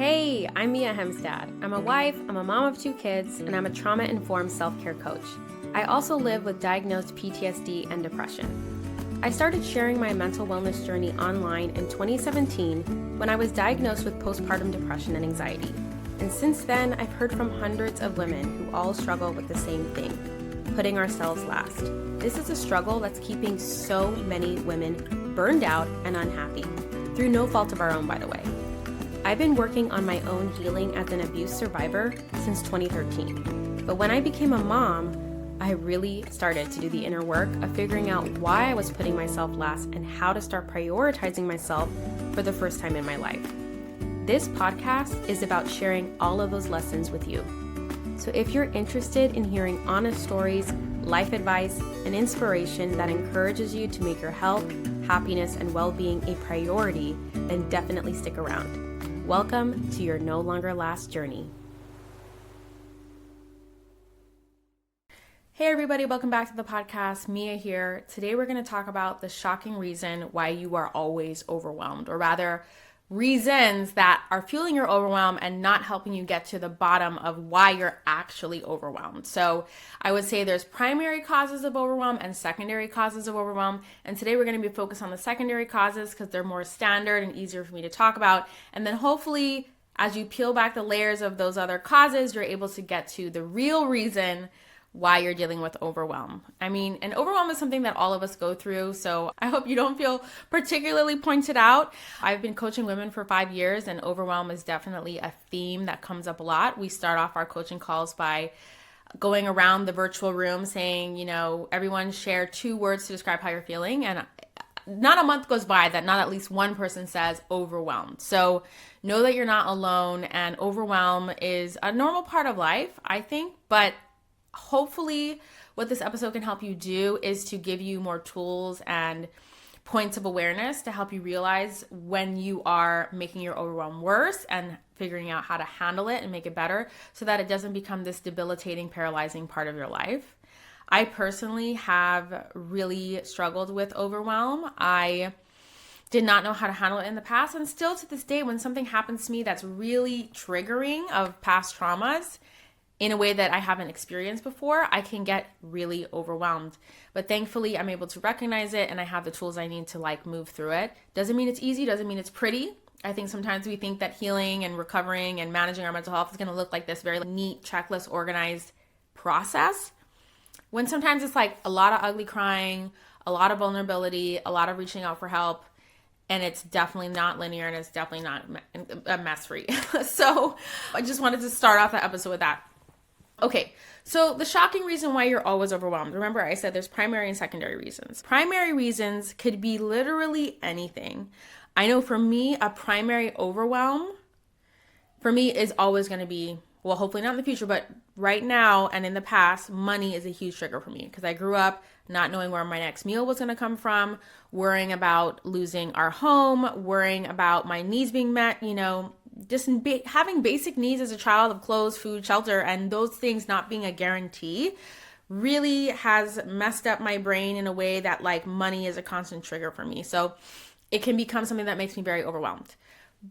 Hey, I'm Mia Hemstad. I'm a wife, I'm a mom of 2 kids, and I'm a trauma-informed self-care coach. I also live with diagnosed PTSD and depression. I started sharing my mental wellness journey online in 2017 when I was diagnosed with postpartum depression and anxiety. And since then, I've heard from hundreds of women who all struggle with the same thing, putting ourselves last. This is a struggle that's keeping so many women burned out and unhappy, through no fault of our own, by the way. I've been working on my own healing as an abuse survivor since 2013. But when I became a mom, I really started to do the inner work of figuring out why I was putting myself last and how to start prioritizing myself for the first time in my life. This podcast is about sharing all of those lessons with you. So if you're interested in hearing honest stories, life advice, and inspiration that encourages you to make your health, happiness, and well-being a priority, then definitely stick around. Welcome to your No Longer Last journey. Hey everybody, welcome back to the podcast. Mia here. Today we're going to talk about the shocking reason why you are always overwhelmed, or rather reasons that are fueling your overwhelm and not helping you get to the bottom of why you're actually overwhelmed. So I would say there's primary causes of overwhelm and secondary causes of overwhelm. And today we're going to be focused on the secondary causes because they're more standard and easier for me to talk about. And then hopefully as you peel back the layers of those other causes, you're able to get to the real reason why you're dealing with overwhelm. And overwhelm is something that all of us go through, so I hope you don't feel particularly pointed out. I've been coaching women for 5 years, and overwhelm is definitely a theme that comes up a lot. We start off our coaching calls by going around the virtual room saying, everyone share 2 words to describe how you're feeling, and not a month goes by that not at least one person says overwhelmed. So know that you're not alone, and overwhelm is a normal part of life, I think, but hopefully what this episode can help you do is to give you more tools and points of awareness to help you realize when you are making your overwhelm worse and figuring out how to handle it and make it better so that it doesn't become this debilitating, paralyzing part of your life. I personally have really struggled with overwhelm. I did not know how to handle it in the past, and still to this day, when something happens to me that's really triggering of past traumas, in a way that I haven't experienced before, I can get really overwhelmed. But thankfully, I'm able to recognize it and I have the tools I need to move through it. Doesn't mean it's easy, doesn't mean it's pretty. I think sometimes we think that healing and recovering and managing our mental health is gonna look like this very neat, checklist, organized process. When sometimes it's a lot of ugly crying, a lot of vulnerability, a lot of reaching out for help, and it's definitely not linear and it's definitely not mess-free. So I just wanted to start off the episode with that. Okay, so the shocking reason why you're always overwhelmed. Remember, I said there's primary and secondary reasons. Primary reasons could be literally anything. I know for me, a primary overwhelm for me is always going to be, well, hopefully not in the future, but right now and in the past, money is a huge trigger for me because I grew up not knowing where my next meal was going to come from, worrying about losing our home, worrying about my needs being met, just having basic needs as a child of clothes, food, shelter, and those things not being a guarantee really has messed up my brain in a way that money is a constant trigger for me. So it can become something that makes me very overwhelmed.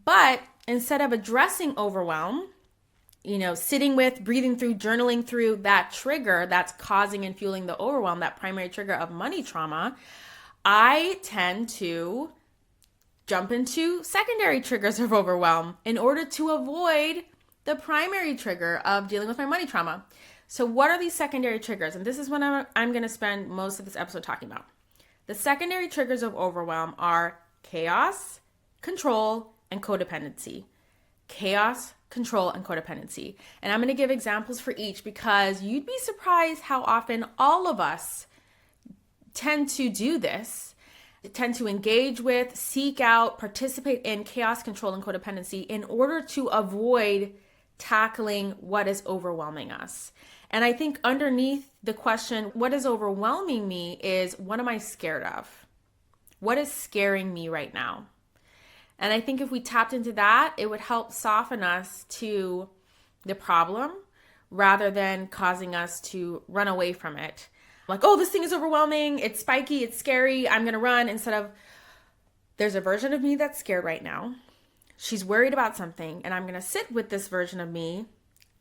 But instead of addressing overwhelm, sitting with, breathing through, journaling through that trigger that's causing and fueling the overwhelm, that primary trigger of money trauma, I tend to jump into secondary triggers of overwhelm in order to avoid the primary trigger of dealing with my money trauma. So what are these secondary triggers? And this is what I'm going to spend most of this episode talking about. The secondary triggers of overwhelm are chaos, control, and codependency. Chaos, control, and codependency. And I'm going to give examples for each because you'd be surprised how often all of us tend to do this. Tend to engage with, seek out, participate in chaos, control, and codependency in order to avoid tackling what is overwhelming us. And I think underneath the question, what is overwhelming me, is what am I scared of? What is scaring me right now? And I think if we tapped into that, it would help soften us to the problem rather than causing us to run away from it. Oh, this thing is overwhelming, it's spiky, it's scary, I'm going to run, instead of there's a version of me that's scared right now. she's worried about something, and I'm going to sit with this version of me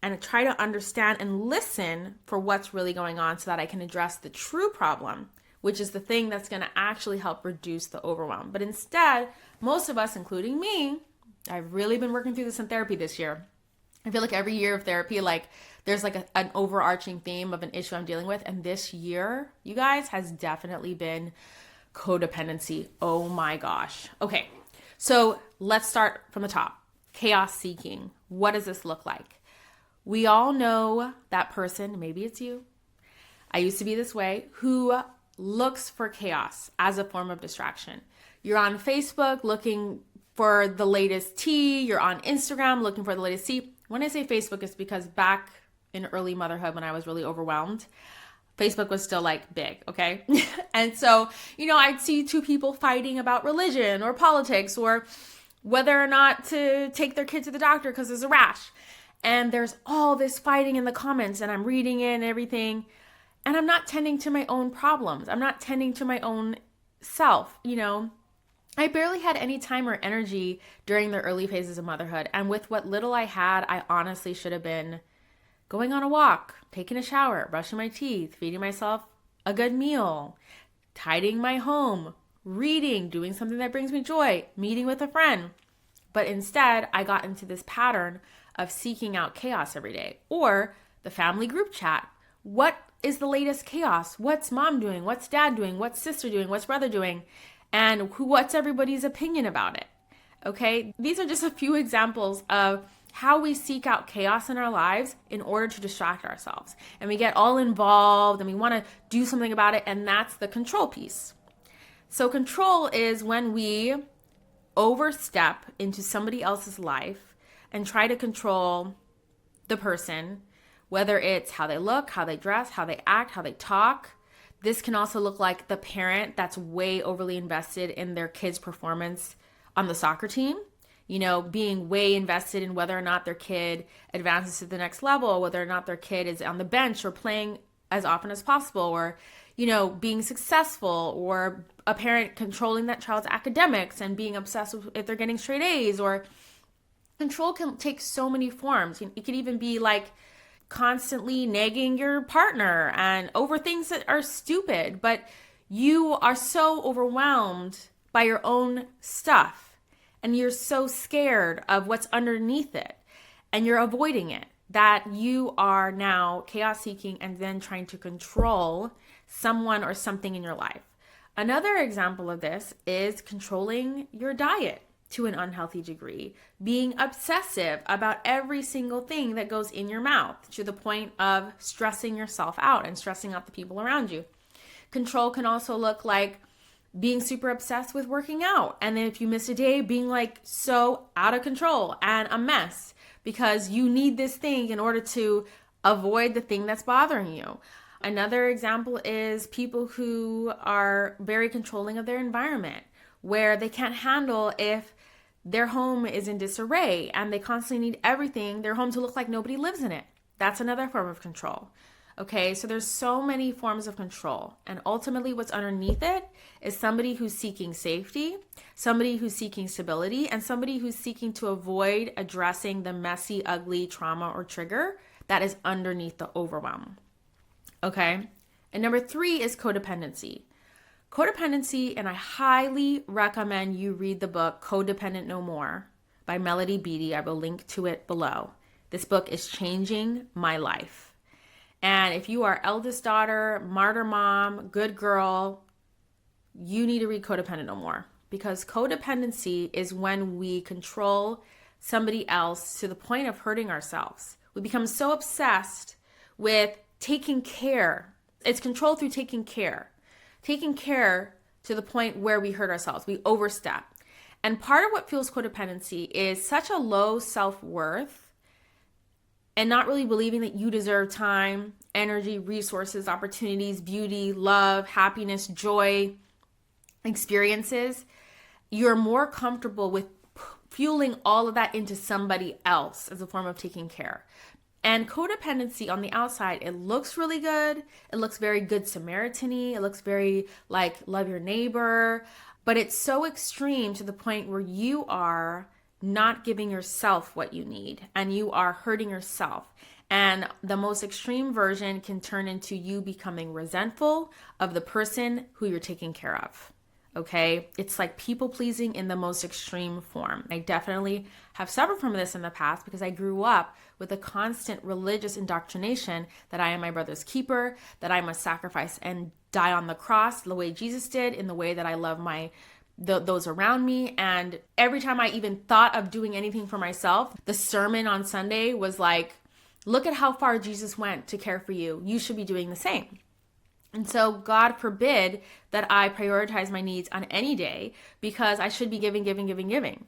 and try to understand and listen for what's really going on so that I can address the true problem, which is the thing that's going to actually help reduce the overwhelm. But instead, most of us, including me, I've really been working through this in therapy this year. I feel like every year of therapy, like there's like an overarching theme of an issue I'm dealing with. And this year, you guys, has definitely been codependency. Oh my gosh. Okay, so let's start from the top. Chaos seeking. What does this look like? We all know that person, maybe it's you. I used to be this way, who looks for chaos as a form of distraction. You're on Facebook looking for the latest tea. You're on Instagram looking for the latest tea. When I say Facebook, it's because back in early motherhood, when I was really overwhelmed, Facebook was still like big, okay? And so, I'd see two people fighting about religion or politics or whether or not to take their kid to the doctor because there's a rash. And there's all this fighting in the comments, and I'm reading it and everything. And I'm not tending to my own problems. I'm not tending to my own self, I barely had any time or energy during the early phases of motherhood. And with what little I had, I honestly should have been going on a walk, taking a shower, brushing my teeth, feeding myself a good meal, tidying my home, reading, doing something that brings me joy, meeting with a friend. But instead, I got into this pattern of seeking out chaos every day, or the family group chat. What is the latest chaos? What's mom doing? What's dad doing? What's sister doing? What's brother doing? And what's everybody's opinion about it? Okay, these are just a few examples of how we seek out chaos in our lives in order to distract ourselves. And we get all involved and we want to do something about it, and that's the control piece. So control is when we overstep into somebody else's life and try to control the person, whether it's how they look, how they dress, how they act, how they talk. This can also look like the parent that's way overly invested in their kid's performance on the soccer team, being way invested in whether or not their kid advances to the next level, whether or not their kid is on the bench or playing as often as possible, or, being successful, or a parent controlling that child's academics and being obsessed with if they're getting straight A's. Or control can take so many forms. It could even be like constantly nagging your partner and over things that are stupid, but you are so overwhelmed by your own stuff and you're so scared of what's underneath it and you're avoiding it that you are now chaos seeking and then trying to control someone or something in your life. Another example of this is controlling your diet to an unhealthy degree, being obsessive about every single thing that goes in your mouth to the point of stressing yourself out and stressing out the people around you. Control can also look like being super obsessed with working out. And then if you miss a day, being like so out of control and a mess because you need this thing in order to avoid the thing that's bothering you. Another example is people who are very controlling of their environment, where they can't handle if their home is in disarray and they constantly need everything, their home, to look like nobody lives in it. That's another form of control. Okay, so there's so many forms of control. And ultimately what's underneath it is somebody who's seeking safety, somebody who's seeking stability, and somebody who's seeking to avoid addressing the messy, ugly trauma or trigger that is underneath the overwhelm. Okay, and number 3 is codependency. Codependency, and I highly recommend you read the book Codependent No More by Melody Beattie. I will link to it below. This book is changing my life. And if you are eldest daughter, martyr mom, good girl, you need to read Codependent No More, because codependency is when we control somebody else to the point of hurting ourselves. We become so obsessed with taking care. It's control through taking care to the point where we hurt ourselves. We overstep. And part of what fuels codependency is such a low self-worth and not really believing that you deserve time, energy, resources, opportunities, beauty, love, happiness, joy, experiences. You're more comfortable with fueling all of that into somebody else as a form of taking care. And codependency on the outside, it looks really good. It looks very good Samaritan-y. It looks very like love your neighbor. But it's so extreme to the point where you are not giving yourself what you need, and you are hurting yourself. And the most extreme version can turn into you becoming resentful of the person who you're taking care of. Okay? It's like people pleasing in the most extreme form. I definitely have suffered from this in the past because I grew up with a constant religious indoctrination that I am my brother's keeper, that I must sacrifice and die on the cross the way Jesus did, in the way that I love those around me. And every time I even thought of doing anything for myself, the sermon on Sunday was like, look at how far Jesus went to care for you. You should be doing the same. And so God forbid that I prioritize my needs on any day, because I should be giving.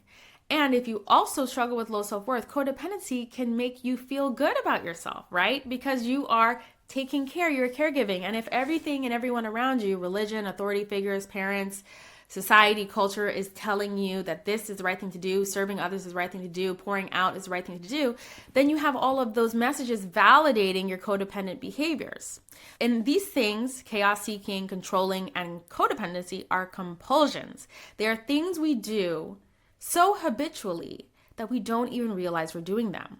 And if you also struggle with low self-worth, codependency can make you feel good about yourself, right? Because you are taking care, you're caregiving. And if everything and everyone around you, religion, authority figures, parents, society, culture, is telling you that this is the right thing to do, serving others is the right thing to do, pouring out is the right thing to do, then you have all of those messages validating your codependent behaviors. And these things, chaos seeking, controlling, and codependency, are compulsions. They are things we do so habitually that we don't even realize we're doing them.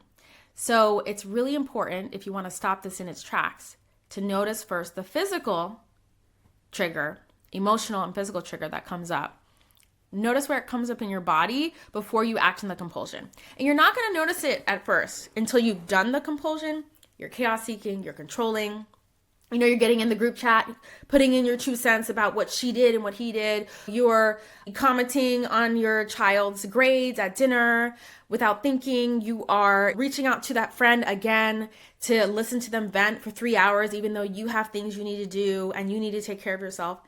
So it's really important, if you want to stop this in its tracks, to notice first the physical trigger, emotional and physical trigger that comes up. Notice where it comes up in your body before you act on the compulsion. And you're not going to notice it at first until you've done the compulsion. You're chaos seeking, you're controlling. You're getting in the group chat, putting in your 2 cents about what she did and what he did. You're commenting on your child's grades at dinner without thinking. You are reaching out to that friend again to listen to them vent for 3 hours, even though you have things you need to do and you need to take care of yourself.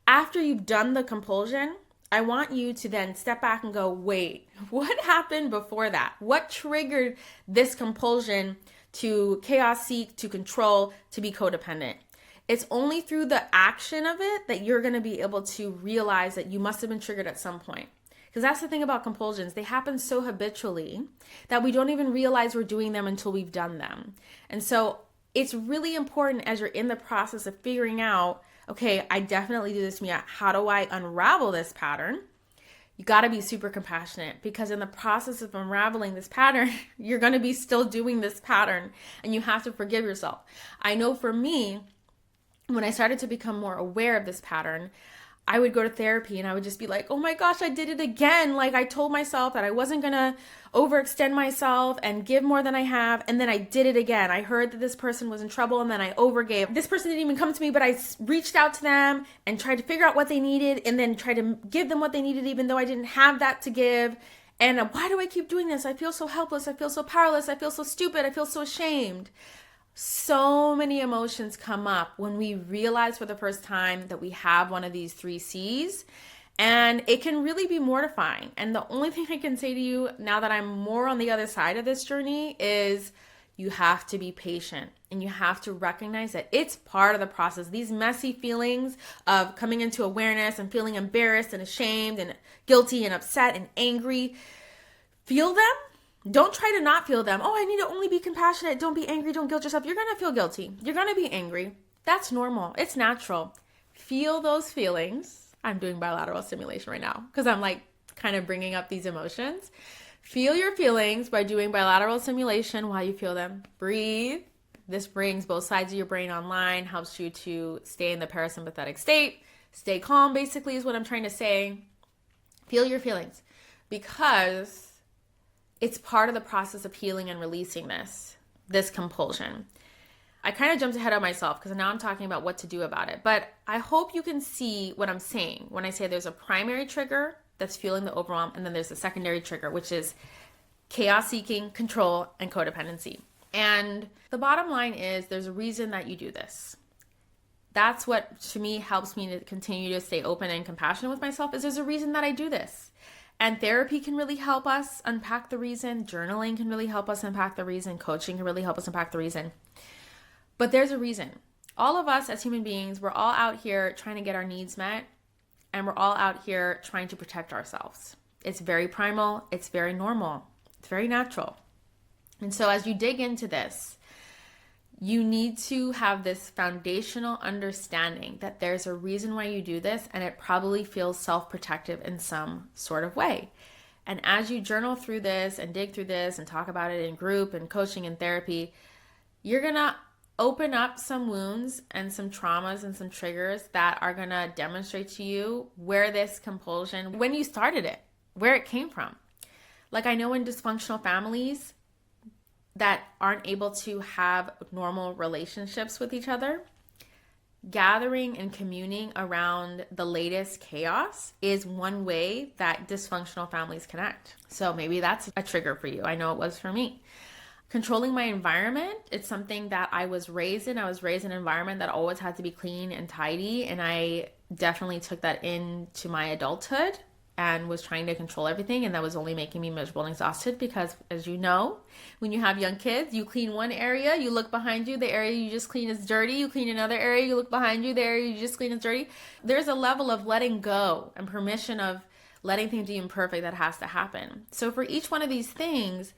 After you've done the compulsion, I want you to then step back and go, wait, what happened before that? What triggered this compulsion to chaos seek, to control, to be codependent? It's only through the action of it that you're going to be able to realize that you must have been triggered at some point. Because that's the thing about compulsions. They happen so habitually that we don't even realize we're doing them until we've done them. And so it's really important, as you're in the process of figuring out, okay, I definitely do this to me. How do I unravel this pattern? You got to be super compassionate, because in the process of unraveling this pattern, you're going to be still doing this pattern, and you have to forgive yourself. I know for me, when I started to become more aware of this pattern, I would go to therapy and I would just be like, oh my gosh, I did it again. Like, I told myself that I wasn't going to overextend myself and give more than I have. And then I did it again. I heard that this person was in trouble and then I overgave. This person didn't even come to me, but I reached out to them and tried to figure out what they needed and then tried to give them what they needed, even though I didn't have that to give. And why do I keep doing this? I feel so helpless. I feel so powerless. I feel so stupid. I feel so ashamed. So many emotions come up when we realize for the first time that we have one of these 3 C's, and it can really be mortifying. And the only thing I can say to you now that I'm more on the other side of this journey is you have to be patient, and you have to recognize that it's part of the process. These messy feelings of coming into awareness and feeling embarrassed and ashamed and guilty and upset and angry, feel them. Don't try to not feel them. Oh, I need to only be compassionate. Don't be angry. Don't guilt yourself. You're going to feel guilty. You're going to be angry. That's normal. It's natural. Feel those feelings. I'm doing bilateral stimulation right now because I'm like kind of bringing up these emotions. Feel your feelings by doing bilateral stimulation while you feel them. Breathe. This brings both sides of your brain online, helps you to stay in the parasympathetic state. Stay calm, basically, is what I'm trying to say. Feel your feelings, because it's part of the process of healing and releasing this compulsion. I kind of jumped ahead of myself because now I'm talking about what to do about it. But I hope you can see what I'm saying when I say there's a primary trigger that's fueling the overwhelm, and then there's a secondary trigger, which is chaos seeking, control, and codependency. And the bottom line is there's a reason that you do this. That's what, to me, helps me to continue to stay open and compassionate with myself, is there's a reason that I do this. And therapy can really help us unpack the reason. Journaling can really help us unpack the reason. Coaching can really help us unpack the reason. But there's a reason. All of us as human beings, we're all out here trying to get our needs met. And we're all out here trying to protect ourselves. It's very primal. It's very normal. It's very natural. And so as you dig into this, you need to have this foundational understanding that there's a reason why you do this, and it probably feels self-protective in some sort of way. And as you journal through this and dig through this and talk about it in group and coaching and therapy, you're going to open up some wounds and some traumas and some triggers that are going to demonstrate to you where this compulsion, when you started it, where it came from. Like, I know in dysfunctional families that aren't able to have normal relationships with each other, gathering and communing around the latest chaos is one way that dysfunctional families connect. So maybe that's a trigger for you. I know it was for me. Controlling my environment, it's something that I was raised in. I was raised in an environment that always had to be clean and tidy, and I definitely took that into my adulthood and was trying to control everything, and that was only making me miserable and exhausted because, as you know, when you have young kids, you clean one area, you look behind you, the area you just clean is dirty, you clean another area, you look behind you, the area you just clean is dirty. There's a level of letting go and permission of letting things be imperfect that has to happen. So for each one of these things,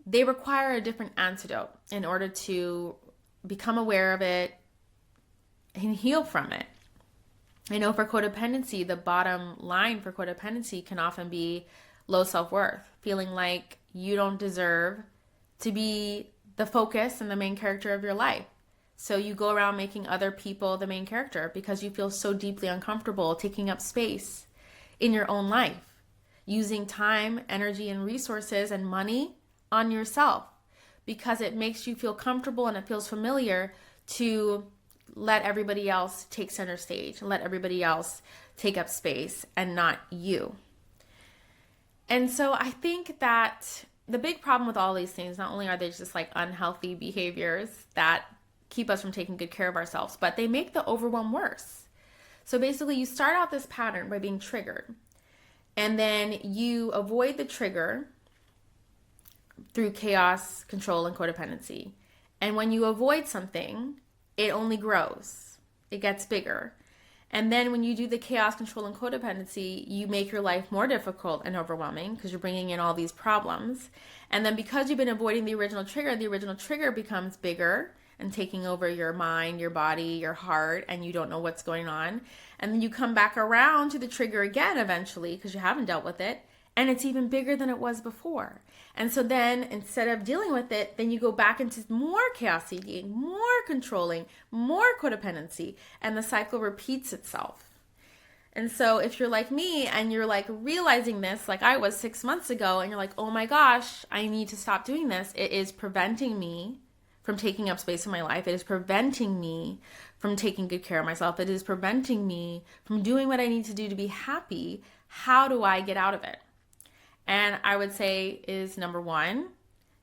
they require a different antidote in order to become aware of it and heal from it. I know for codependency, the bottom line for codependency can often be low self-worth, feeling like you don't deserve to be the focus and the main character of your life. So you go around making other people the main character because you feel so deeply uncomfortable taking up space in your own life, using time, energy, and resources and money on yourself because it makes you feel comfortable and it feels familiar to let everybody else take center stage and let everybody else take up space and not you. And so I think that the big problem with all these things, not only are they just like unhealthy behaviors that keep us from taking good care of ourselves, but they make the overwhelm worse. So basically you start out this pattern by being triggered, and then you avoid the trigger through chaos, control, and codependency. And when you avoid something, it only grows. It gets bigger. And then when you do the chaos, control, and codependency, you make your life more difficult and overwhelming because you're bringing in all these problems. And then because you've been avoiding the original trigger becomes bigger and taking over your mind, your body, your heart, and you don't know what's going on. And then you come back around to the trigger again eventually because you haven't dealt with it, and it's even bigger than it was before. And so then instead of dealing with it, then you go back into more chaos seeking, more controlling, more codependency, and the cycle repeats itself. And so if you're like me and you're like realizing this, like I was 6 months ago, and you're like, oh my gosh, I need to stop doing this. It is preventing me from taking up space in my life. It is preventing me from taking good care of myself. It is preventing me from doing what I need to do to be happy. How do I get out of it? And I would say is number one,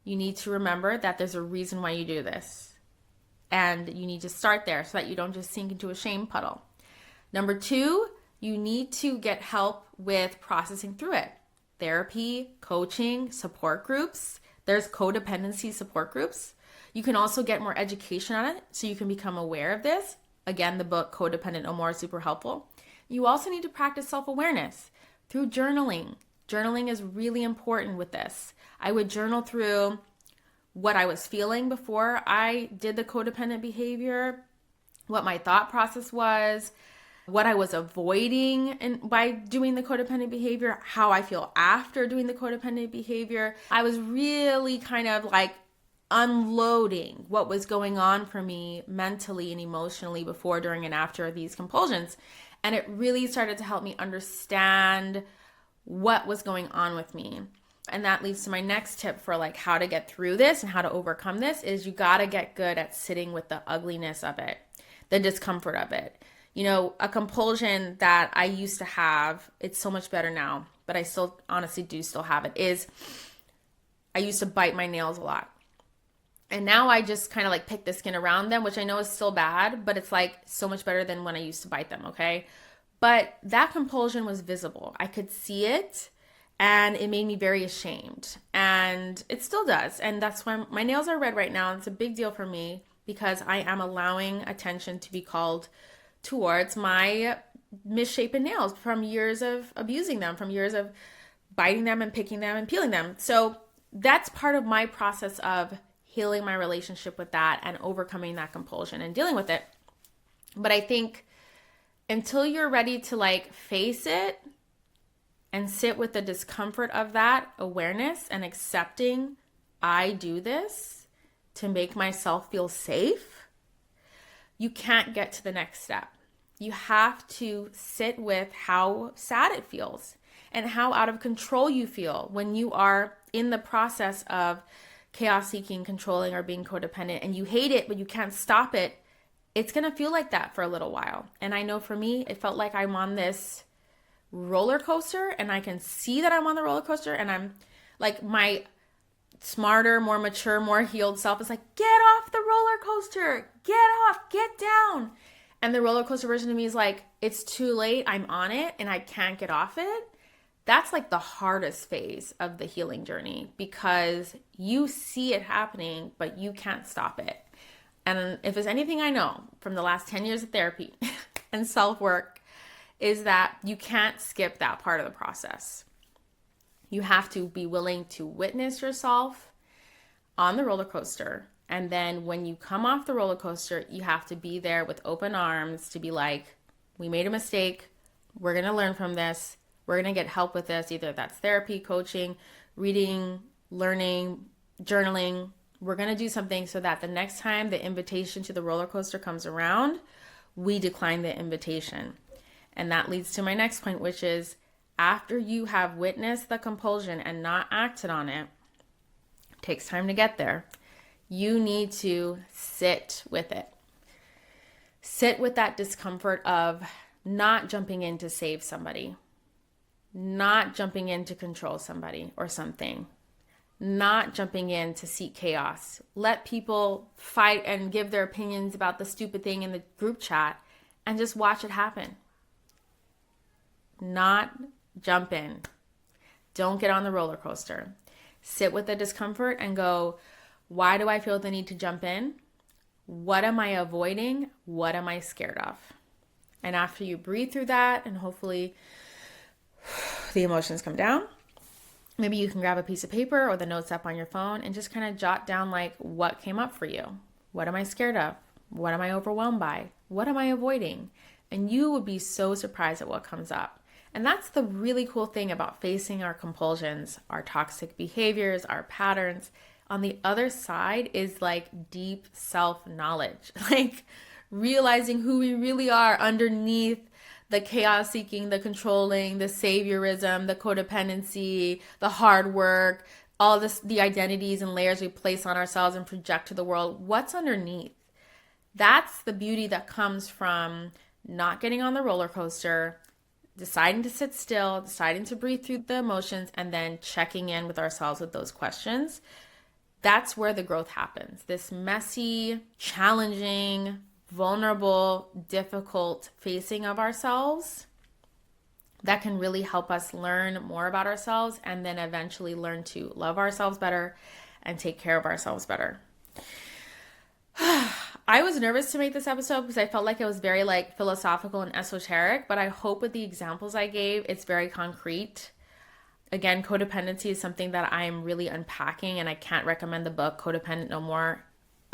you need to remember that there's a reason why you do this. And you need to start there so that you don't just sink into a shame puddle. Number two, you need to get help with processing through it. Therapy, coaching, support groups. There's codependency support groups. You can also get more education on it so you can become aware of this. Again, the book Codependent No More is super helpful. You also need to practice self-awareness through journaling. Journaling is really important with this. I would journal through what I was feeling before I did the codependent behavior, what my thought process was, what I was avoiding by doing the codependent behavior, how I feel after doing the codependent behavior. I was really kind of like unloading what was going on for me mentally and emotionally before, during, and after these compulsions. And it really started to help me understand what was going on with me. And that leads to my next tip for like how to get through this and how to overcome this is you got to get good at sitting with the ugliness of it, the discomfort of it. You know, a compulsion that I used to have, it's so much better now, but I still honestly do still have it, is I used to bite my nails a lot. And now I just kind of like pick the skin around them, which I know is still bad, but it's like so much better than when I used to bite them, okay? But that compulsion was visible. I could see it, and it made me very ashamed. And it still does. And that's why my nails are red right now. It's a big deal for me because I am allowing attention to be called towards my misshapen nails from years of abusing them, from years of biting them and picking them and peeling them. So that's part of my process of healing my relationship with that and overcoming that compulsion and dealing with it. But I think until you're ready to like face it and sit with the discomfort of that awareness and accepting I do this to make myself feel safe, you can't get to the next step. You have to sit with how sad it feels and how out of control you feel when you are in the process of chaos seeking, controlling, or being codependent, and you hate it, but you can't stop it. It's going to feel like that for a little while. And I know for me, it felt like I'm on this roller coaster, and I can see that I'm on the roller coaster, and I'm like, my smarter, more mature, more healed self is like, get off the roller coaster, get off, get down. And the roller coaster version of me is like, it's too late, I'm on it, and I can't get off it. That's like the hardest phase of the healing journey, because you see it happening, but you can't stop it. And if there's anything I know from the last 10 years of therapy and self-work, is that you can't skip that part of the process. You have to be willing to witness yourself on the roller coaster. And then when you come off the roller coaster, you have to be there with open arms to be like, we made a mistake. We're going to learn from this. We're going to get help with this. Either that's therapy, coaching, reading, learning, journaling. We're going to do something so that the next time the invitation to the roller coaster comes around, we decline the invitation. And that leads to my next point, which is after you have witnessed the compulsion and not acted on it, it takes time to get there. You need to sit with it. Sit with that discomfort of not jumping in to save somebody, not jumping in to control somebody or something, not jumping in to seek chaos. Let people fight and give their opinions about the stupid thing in the group chat and just watch it happen. Not jump in. Don't get on the roller coaster. Sit with the discomfort and go, why do I feel the need to jump in? What am I avoiding? What am I scared of? And after you breathe through that, and hopefully the emotions come down, maybe you can grab a piece of paper or the notes app on your phone and just kind of jot down like what came up for you. What am I scared of? What am I overwhelmed by? What am I avoiding? And you would be so surprised at what comes up. And that's the really cool thing about facing our compulsions, our toxic behaviors, our patterns. On the other side is like deep self-knowledge, like realizing who we really are underneath the chaos seeking, the controlling, the saviorism, the codependency, the hard work, all this, the identities and layers we place on ourselves and project to the world. What's underneath? That's the beauty that comes from not getting on the roller coaster, deciding to sit still, deciding to breathe through the emotions, and then checking in with ourselves with those questions. That's where the growth happens. This messy, challenging, vulnerable, difficult facing of ourselves that can really help us learn more about ourselves and then eventually learn to love ourselves better and take care of ourselves better. I was nervous to make this episode because I felt like it was very like philosophical and esoteric, but I hope with the examples I gave, it's very concrete. Again, codependency is something that I'm really unpacking, and I can't recommend the book Codependent No More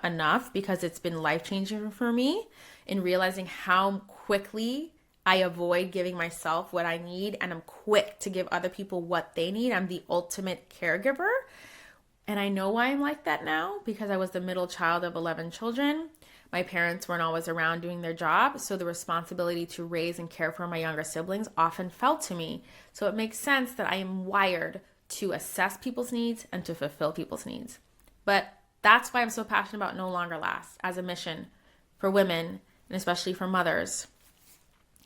enough because it's been life-changing for me in realizing how quickly I avoid giving myself what I need, and I'm quick to give other people what they need. I'm the ultimate caregiver. And I know why I'm like that now, because I was the middle child of 11 children. My parents weren't always around doing their job, so the responsibility to raise and care for my younger siblings often fell to me. So it makes sense that I am wired to assess people's needs and to fulfill people's needs. But that's why I'm so passionate about No Longer Last as a mission for women, and especially for mothers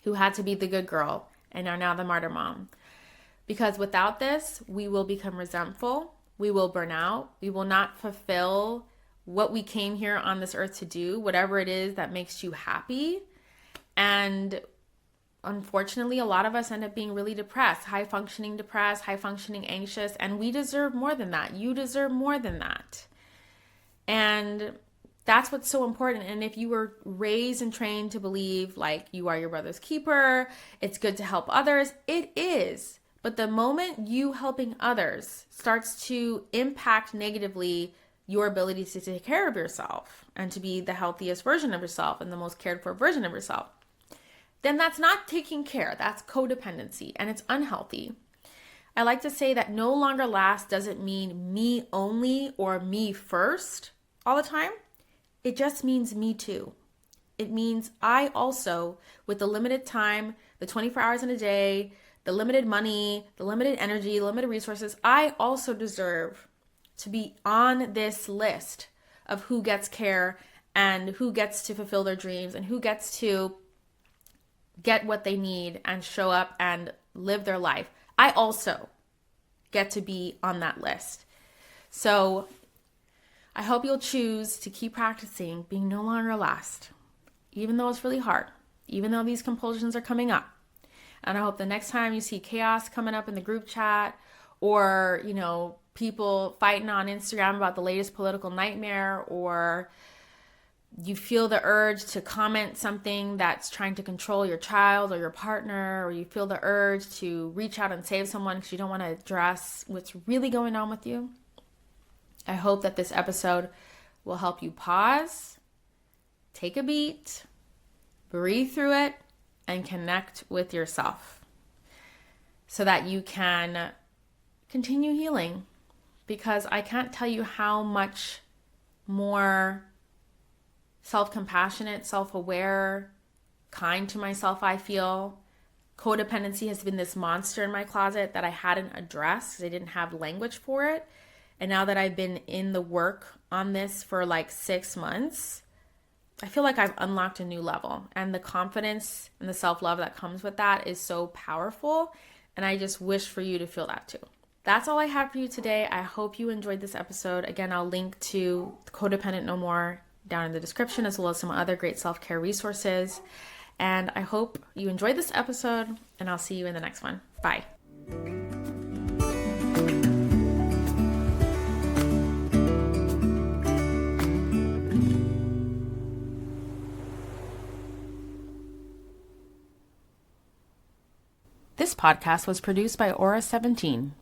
who had to be the good girl and are now the Martyr Mom. Because without this, we will become resentful. We will burn out. We will not fulfill what we came here on this earth to do, whatever it is that makes you happy. And unfortunately, a lot of us end up being really depressed, high functioning anxious, and we deserve more than that. You deserve more than that. And that's what's so important. And if you were raised and trained to believe like you are your brother's keeper, it's good to help others, it is. But the moment you helping others starts to impact negatively your ability to take care of yourself and to be the healthiest version of yourself and the most cared for version of yourself, then that's not taking care. That's codependency, and it's unhealthy. I like to say that no longer last doesn't mean me only or me first all the time. It just means me too. It means I also, with the limited time, the 24 hours in a day, the limited money, the limited energy, the limited resources, I also deserve to be on this list of who gets care and who gets to fulfill their dreams and who gets to get what they need and show up and live their life. I also get to be on that list. So I hope you'll choose to keep practicing being no longer last, even though it's really hard, even though these compulsions are coming up. And I hope the next time you see chaos coming up in the group chat or, people fighting on Instagram about the latest political nightmare, or you feel the urge to comment something that's trying to control your child or your partner, or you feel the urge to reach out and save someone because you don't want to address what's really going on with you. I hope that this episode will help you pause, take a beat, breathe through it, and connect with yourself so that you can continue healing. Because I can't tell you how much more self-compassionate, self-aware, kind to myself I feel. Codependency has been this monster in my closet that I hadn't addressed because I didn't have language for it. And now that I've been in the work on this for like 6 months, I feel like I've unlocked a new level. And the confidence and the self-love that comes with that is so powerful. And I just wish for you to feel that too. That's all I have for you today. I hope you enjoyed this episode. Again, I'll link to Codependent No More down in the description, as well as some other great self-care resources. And I hope you enjoyed this episode, and I'll see you in the next one. Bye. This podcast was produced by Aura 17.